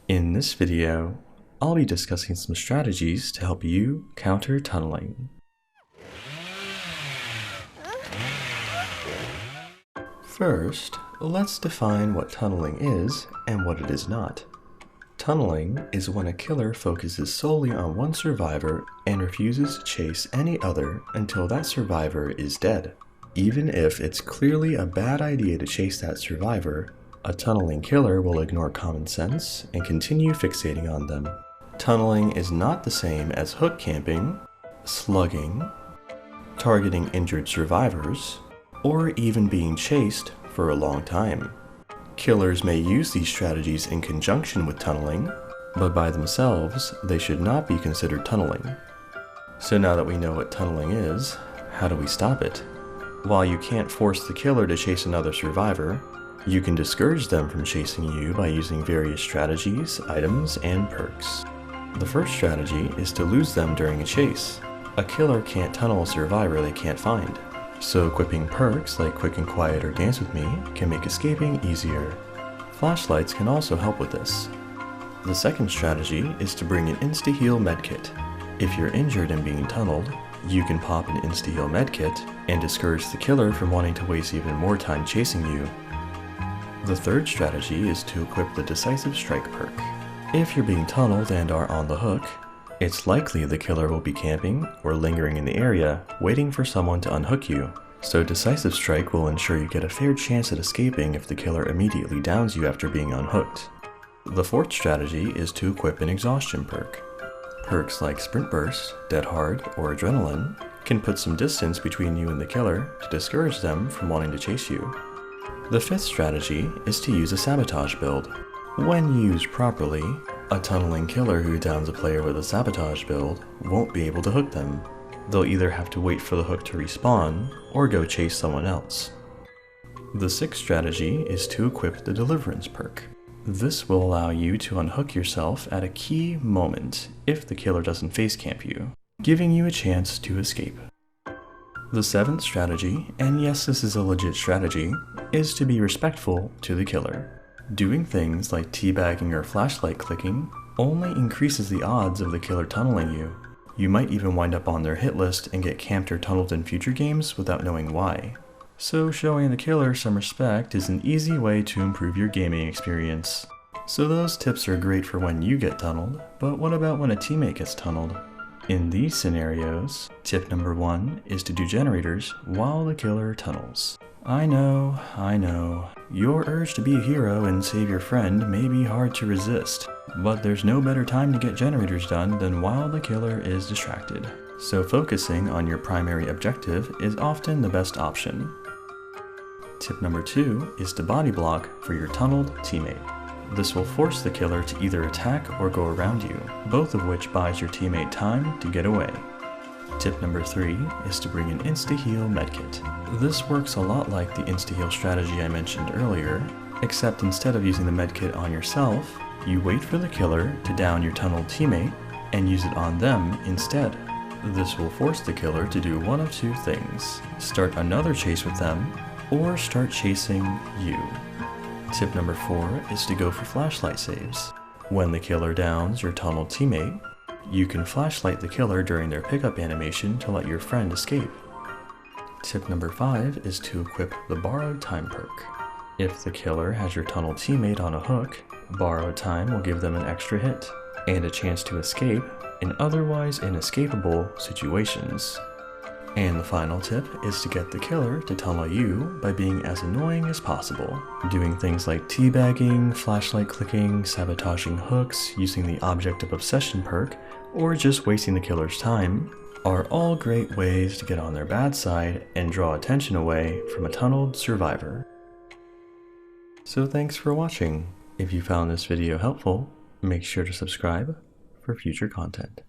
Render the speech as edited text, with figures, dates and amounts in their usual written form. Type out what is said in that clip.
In this video, I'll be discussing some strategies to help you counter tunneling. First, let's define what tunneling is and what it is not. Tunneling is when a killer focuses solely on one survivor and refuses to chase any other until that survivor is dead. Even if it's clearly a bad idea to chase that survivor, a tunneling killer will ignore common sense and continue fixating on them. Tunneling is not the same as hook camping, slugging, targeting injured survivors, or even being chased for a long time. Killers may use these strategies in conjunction with tunneling, but by themselves, they should not be considered tunneling. So now that we know what tunneling is, how do we stop it? While you can't force the killer to chase another survivor, you can discourage them from chasing you by using various strategies, items, and perks. The first strategy is to lose them during a chase. A killer can't tunnel a survivor they can't find, so equipping perks like Quick and Quiet or Dance With Me can make escaping easier. Flashlights can also help with this. The second strategy is to bring an Insta-Kill Med Kit. If you're injured and being tunneled, you can pop an Insta-Kill Med Kit and discourage the killer from wanting to waste even more time chasing you. The third strategy is to equip the Decisive Strike perk. If you're being tunneled and are on the hook, it's likely the killer will be camping or lingering in the area, waiting for someone to unhook you, so Decisive Strike will ensure you get a fair chance at escaping if the killer immediately downs you after being unhooked. The fourth strategy is to equip an Exhaustion perk. Perks like Sprint Burst, Dead Hard, or Adrenaline can put some distance between you and the killer to discourage them from wanting to chase you. The fifth strategy is to use a Sabotage build. When used properly, a tunneling killer who downs a player with a Sabotage build won't be able to hook them. They'll either have to wait for the hook to respawn, or go chase someone else. The sixth strategy is to equip the Deliverance perk. This will allow you to unhook yourself at a key moment if the killer doesn't face camp you, giving you a chance to escape. The seventh strategy, and yes, this is a legit strategy, is to be respectful to the killer. Doing things like teabagging or flashlight clicking only increases the odds of the killer tunneling you. You might even wind up on their hit list and get camped or tunneled in future games without knowing why. So showing the killer some respect is an easy way to improve your gaming experience. So those tips are great for when you get tunneled, but what about when a teammate gets tunneled? In these scenarios, tip number 1 is to do generators while the killer tunnels. I know, your urge to be a hero and save your friend may be hard to resist, but there's no better time to get generators done than while the killer is distracted. So focusing on your primary objective is often the best option. Tip number 2 is to body block for your tunneled teammate. This will force the killer to either attack or go around you, both of which buys your teammate time to get away. Tip number 3 is to bring an Insta-Kill Med Kit. This works a lot like the Insta-Heal strategy I mentioned earlier, except instead of using the med kit on yourself, you wait for the killer to down your tunneled teammate and use it on them instead. This will force the killer to do one of two things: start another chase with them, or start chasing you. Tip number 4 is to go for flashlight saves. When the killer downs your tunneled teammate, you can flashlight the killer during their pickup animation to let your friend escape. Tip number 5 is to equip the Borrowed Time perk. If the killer has your tunneled teammate on a hook, Borrowed Time will give them an extra hit, and a chance to escape in otherwise inescapable situations. And the final tip is to get the killer to tunnel you by being as annoying as possible. Doing things like teabagging, flashlight clicking, sabotaging hooks, using the Object of Obsession perk, or just wasting the killer's time are all great ways to get on their bad side and draw attention away from a tunneled survivor. So thanks for watching. If you found this video helpful, make sure to subscribe for future content.